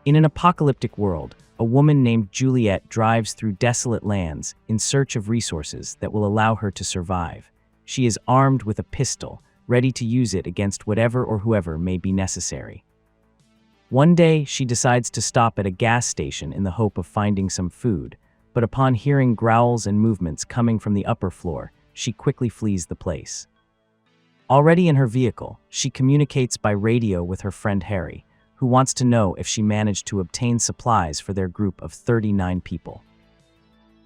In an apocalyptic world, a woman named Juliet drives through desolate lands in search of resources that will allow her to survive. She is armed with a pistol, ready to use it against whatever or whoever may be necessary. One day, she decides to stop at a gas station in the hope of finding some food, but upon hearing growls and movements coming from the upper floor, she quickly flees the place. Already in her vehicle, she communicates by radio with her friend Harry, who wants to know if she managed to obtain supplies for their group of 39 people.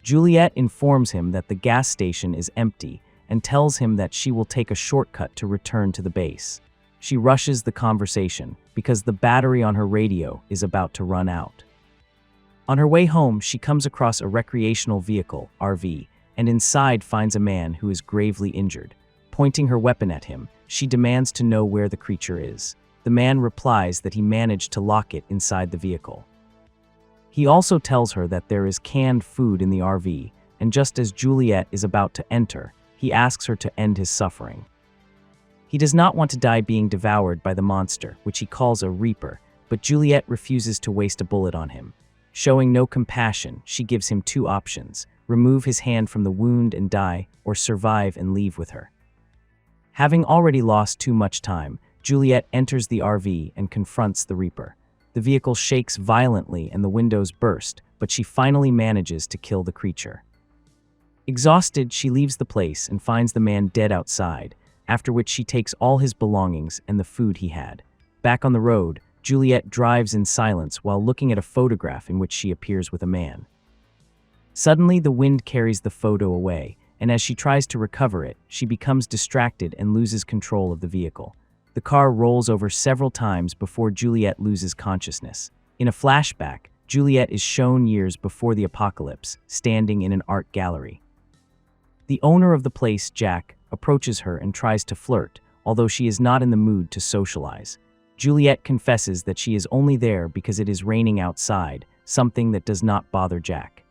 Juliet informs him that the gas station is empty and tells him that she will take a shortcut to return to the base. She rushes the conversation because the battery on her radio is about to run out. On her way home, she comes across a recreational vehicle, RV, and inside finds a man who is gravely injured. Pointing her weapon at him, she demands to know where the creature is. The man replies that he managed to lock it inside the vehicle. He also tells her that there is canned food in the RV, and just as Juliet is about to enter, he asks her to end his suffering. He does not want to die being devoured by the monster, which he calls a reaper, but Juliet refuses to waste a bullet on him. Showing no compassion, she gives him two options: remove his hand from the wound and die, or survive and leave with her. Having already lost too much time, Juliet enters the RV and confronts the Reaper. The vehicle shakes violently and the windows burst, but she finally manages to kill the creature. Exhausted, she leaves the place and finds the man dead outside, after which she takes all his belongings and the food he had. Back on the road, Juliet drives in silence while looking at a photograph in which she appears with a man. Suddenly, the wind carries the photo away, and as she tries to recover it, she becomes distracted and loses control of the vehicle. The car rolls over several times before Juliet loses consciousness. In a flashback, Juliet is shown years before the apocalypse, standing in an art gallery. The owner of the place, Jack, approaches her and tries to flirt, although she is not in the mood to socialize. Juliet confesses that she is only there because it is raining outside, something that does not bother Jack.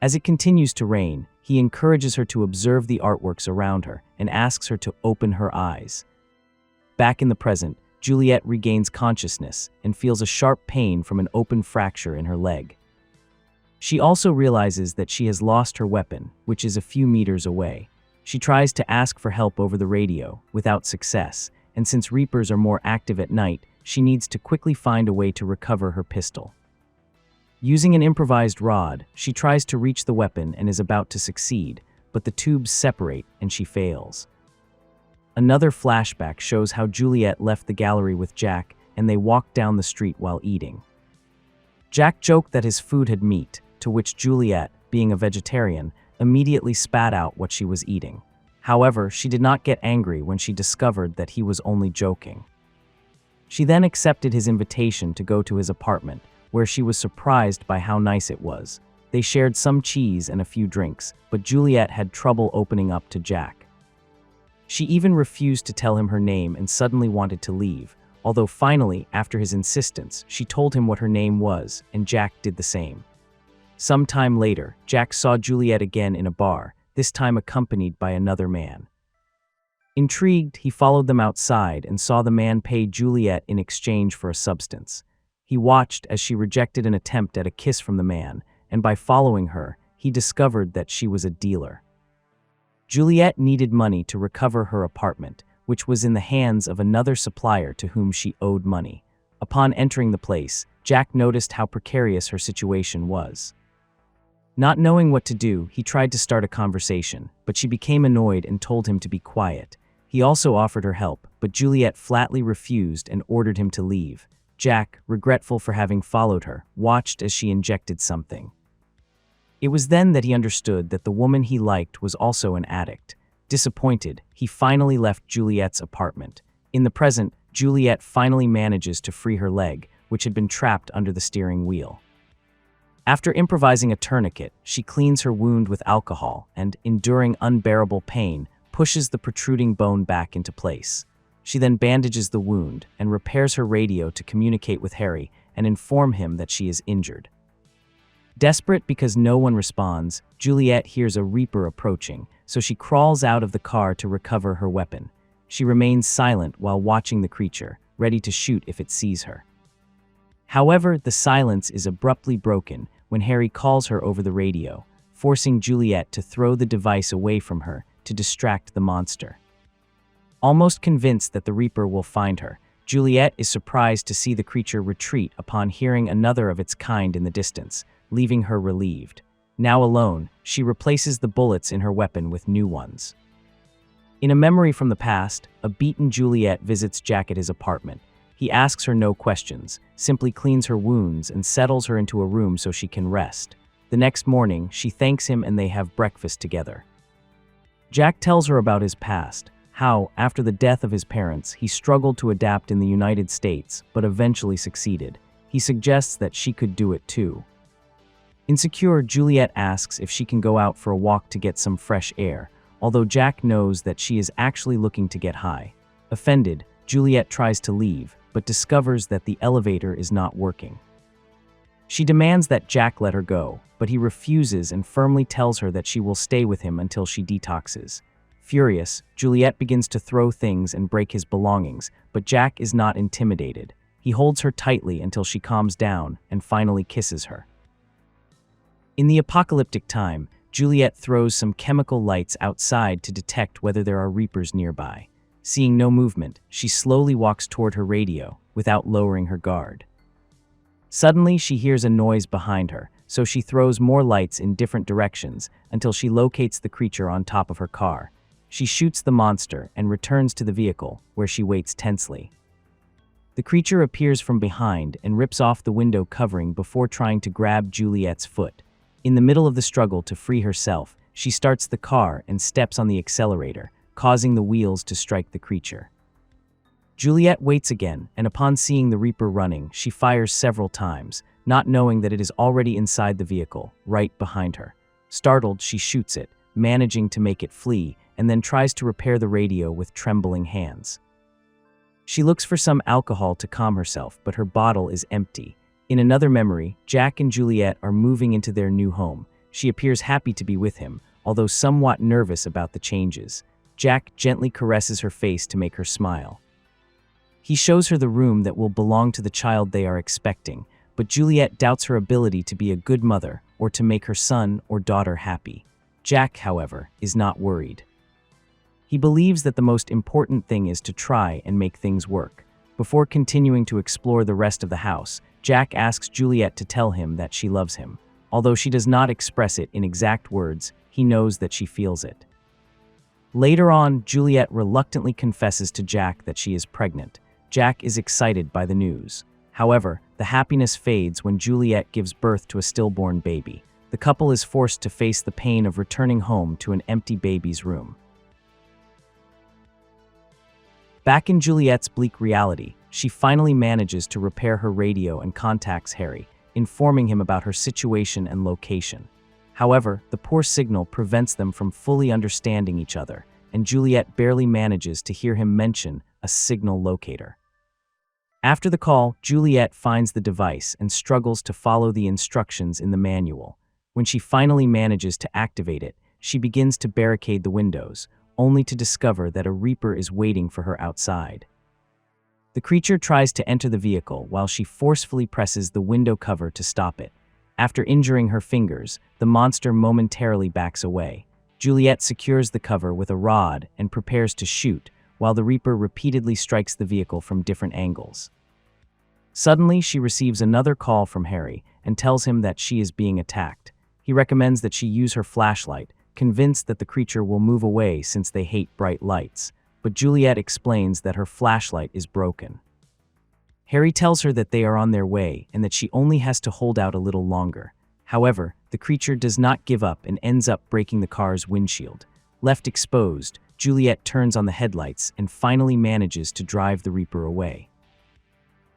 As it continues to rain, he encourages her to observe the artworks around her and asks her to open her eyes. Back in the present, Juliet regains consciousness and feels a sharp pain from an open fracture in her leg. She also realizes that she has lost her weapon, which is a few meters away. She tries to ask for help over the radio, without success, and since Reapers are more active at night, she needs to quickly find a way to recover her pistol. Using an improvised rod, she tries to reach the weapon and is about to succeed, but the tubes separate and she fails. Another flashback shows how Juliet left the gallery with Jack and they walked down the street while eating. Jack joked that his food had meat, to which Juliet, being a vegetarian, immediately spat out what she was eating. However, she did not get angry when she discovered that he was only joking. She then accepted his invitation to go to his apartment, where she was surprised by how nice it was. They shared some cheese and a few drinks, but Juliet had trouble opening up to Jack. She even refused to tell him her name and suddenly wanted to leave, although finally, after his insistence, she told him what her name was, and Jack did the same. Some time later, Jack saw Juliet again in a bar, this time accompanied by another man. Intrigued, he followed them outside and saw the man pay Juliet in exchange for a substance. He watched as she rejected an attempt at a kiss from the man, and by following her, he discovered that she was a dealer. Juliet needed money to recover her apartment, which was in the hands of another supplier to whom she owed money. Upon entering the place, Jack noticed how precarious her situation was. Not knowing what to do, he tried to start a conversation, but she became annoyed and told him to be quiet. He also offered her help, but Juliet flatly refused and ordered him to leave. Jack, regretful for having followed her, watched as she injected something. It was then that he understood that the woman he liked was also an addict. Disappointed, he finally left Juliet's apartment. In the present, Juliet finally manages to free her leg, which had been trapped under the steering wheel. After improvising a tourniquet, she cleans her wound with alcohol and, enduring unbearable pain, pushes the protruding bone back into place. She then bandages the wound and repairs her radio to communicate with Harry and inform him that she is injured. Desperate because no one responds, Juliet hears a Reaper approaching, so she crawls out of the car to recover her weapon. She remains silent while watching the creature, ready to shoot if it sees her. However, the silence is abruptly broken when Harry calls her over the radio, forcing Juliet to throw the device away from her to distract the monster. Almost convinced that the Reaper will find her, Juliet is surprised to see the creature retreat upon hearing another of its kind in the distance, leaving her relieved. Now alone, she replaces the bullets in her weapon with new ones. In a memory from the past, a beaten Juliet visits Jack at his apartment. He asks her no questions, simply cleans her wounds and settles her into a room so she can rest. The next morning, she thanks him and they have breakfast together. Jack tells her about his past, how, after the death of his parents, he struggled to adapt in the United States, but eventually succeeded. He suggests that she could do it too. Insecure, Juliet asks if she can go out for a walk to get some fresh air, although Jack knows that she is actually looking to get high. Offended, Juliet tries to leave, but discovers that the elevator is not working. She demands that Jack let her go, but he refuses and firmly tells her that she will stay with him until she detoxes. Furious, Juliet begins to throw things and break his belongings, but Jack is not intimidated. He holds her tightly until she calms down and finally kisses her. In the apocalyptic time, Juliet throws some chemical lights outside to detect whether there are Reapers nearby. Seeing no movement, she slowly walks toward her radio, without lowering her guard. Suddenly, she hears a noise behind her, so she throws more lights in different directions until she locates the creature on top of her car. She shoots the monster and returns to the vehicle, where she waits tensely. The creature appears from behind and rips off the window covering before trying to grab Juliet's foot. In the middle of the struggle to free herself, she starts the car and steps on the accelerator, causing the wheels to strike the creature. Juliet waits again, and upon seeing the Reaper running, she fires several times, not knowing that it is already inside the vehicle, right behind her. Startled, she shoots it, managing to make it flee, and then tries to repair the radio with trembling hands. She looks for some alcohol to calm herself, but her bottle is empty. In another memory, Jack and Juliet are moving into their new home. She appears happy to be with him, although somewhat nervous about the changes. Jack gently caresses her face to make her smile. He shows her the room that will belong to the child they are expecting, but Juliet doubts her ability to be a good mother or to make her son or daughter happy. Jack, however, is not worried. He believes that the most important thing is to try and make things work. Before continuing to explore the rest of the house, Jack asks Juliet to tell him that she loves him. Although she does not express it in exact words, he knows that she feels it. Later on, Juliet reluctantly confesses to Jack that she is pregnant. Jack is excited by the news. However, the happiness fades when Juliet gives birth to a stillborn baby. The couple is forced to face the pain of returning home to an empty baby's room. Back in Juliet's bleak reality, she finally manages to repair her radio and contacts Harry, informing him about her situation and location. However, the poor signal prevents them from fully understanding each other, and Juliet barely manages to hear him mention a signal locator. After the call, Juliet finds the device and struggles to follow the instructions in the manual. When she finally manages to activate it, she begins to barricade the windows, only to discover that a Reaper is waiting for her outside. The creature tries to enter the vehicle while she forcefully presses the window cover to stop it. After injuring her fingers, the monster momentarily backs away. Juliet secures the cover with a rod and prepares to shoot, while the Reaper repeatedly strikes the vehicle from different angles. Suddenly, she receives another call from Harry and tells him that she is being attacked. He recommends that she use her flashlight, convinced that the creature will move away since they hate bright lights, but Juliet explains that her flashlight is broken. Harry tells her that they are on their way and that she only has to hold out a little longer. However, the creature does not give up and ends up breaking the car's windshield. Left exposed, Juliet turns on the headlights and finally manages to drive the Reaper away.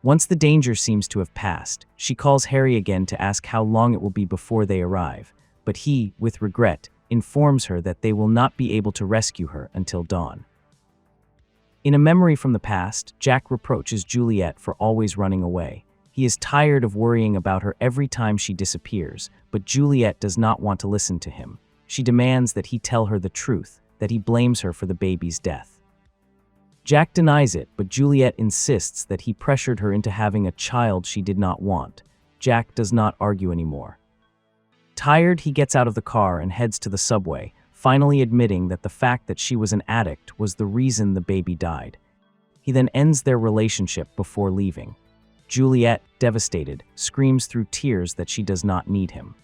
Once the danger seems to have passed, she calls Harry again to ask how long it will be before they arrive, but he, with regret, informs her that they will not be able to rescue her until dawn. In a memory from the past, Jack reproaches Juliet for always running away. He is tired of worrying about her every time she disappears, but Juliet does not want to listen to him. She demands that he tell her the truth, that he blames her for the baby's death. Jack denies it, but Juliet insists that he pressured her into having a child she did not want. Jack does not argue anymore. Tired, he gets out of the car and heads to the subway, finally admitting that the fact that she was an addict was the reason the baby died. He then ends their relationship before leaving. Juliet, devastated, screams through tears that she does not need him.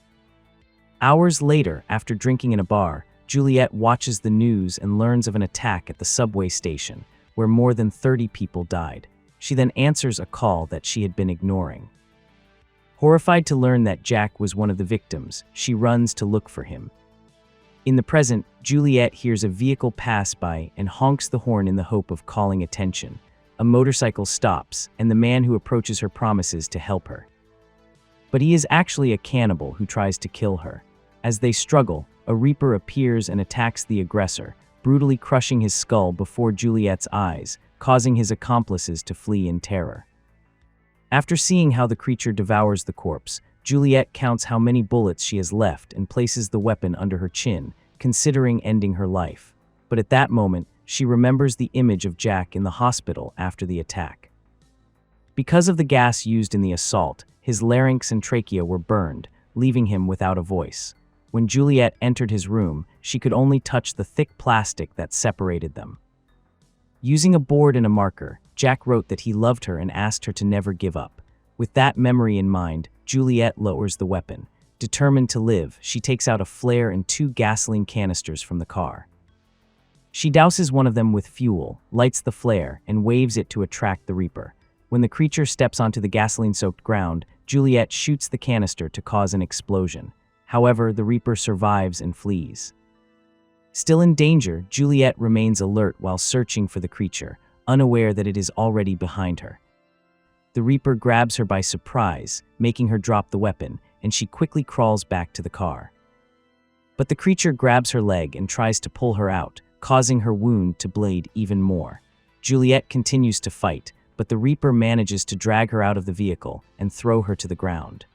Hours later, after drinking in a bar, Juliet watches the news and learns of an attack at the subway station, where more than 30 people died. She then answers a call that she had been ignoring. Horrified to learn that Jack was one of the victims, she runs to look for him. In the present, Juliet hears a vehicle pass by and honks the horn in the hope of calling attention. A motorcycle stops, and the man who approaches her promises to help her. But he is actually a cannibal who tries to kill her. As they struggle, a reaper appears and attacks the aggressor, brutally crushing his skull before Juliet's eyes, causing his accomplices to flee in terror. After seeing how the creature devours the corpse, Juliet counts how many bullets she has left and places the weapon under her chin, considering ending her life. But at that moment, she remembers the image of Jack in the hospital after the attack. Because of the gas used in the assault, his larynx and trachea were burned, leaving him without a voice. When Juliet entered his room, she could only touch the thick plastic that separated them. Using a board and a marker, Jack wrote that he loved her and asked her to never give up. With that memory in mind, Juliet lowers the weapon. Determined to live, she takes out a flare and 2 gasoline canisters from the car. She douses one of them with fuel, lights the flare, and waves it to attract the reaper. When the creature steps onto the gasoline-soaked ground, Juliet shoots the canister to cause an explosion. However, the reaper survives and flees. Still in danger, Juliet remains alert while searching for the creature, unaware that it is already behind her. The reaper grabs her by surprise, making her drop the weapon, and she quickly crawls back to the car. But the creature grabs her leg and tries to pull her out, causing her wound to bleed even more. Juliet continues to fight, but the reaper manages to drag her out of the vehicle and throw her to the ground.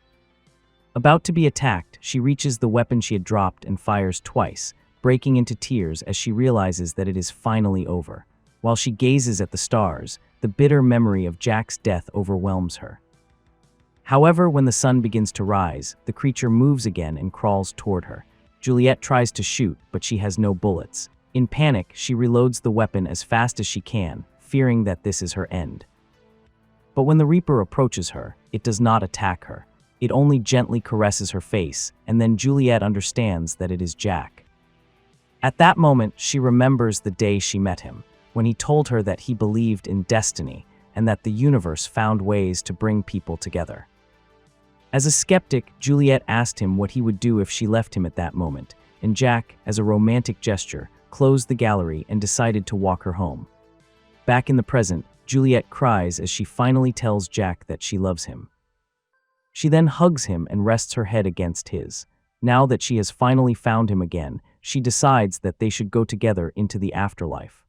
About to be attacked, she reaches the weapon she had dropped and fires twice, breaking into tears as she realizes that it is finally over. While she gazes at the stars, the bitter memory of Jack's death overwhelms her. However, when the sun begins to rise, the creature moves again and crawls toward her. Juliet tries to shoot, but she has no bullets. In panic, she reloads the weapon as fast as she can, fearing that this is her end. But when the reaper approaches her, it does not attack her. It only gently caresses her face, and then Juliet understands that it is Jack. At that moment, she remembers the day she met him, when he told her that he believed in destiny and that the universe found ways to bring people together. As a skeptic, Juliet asked him what he would do if she left him at that moment, and Jack, as a romantic gesture, closed the gallery and decided to walk her home. Back in the present, Juliet cries as she finally tells Jack that she loves him. She then hugs him and rests her head against his. Now that she has finally found him again, she decides that they should go together into the afterlife.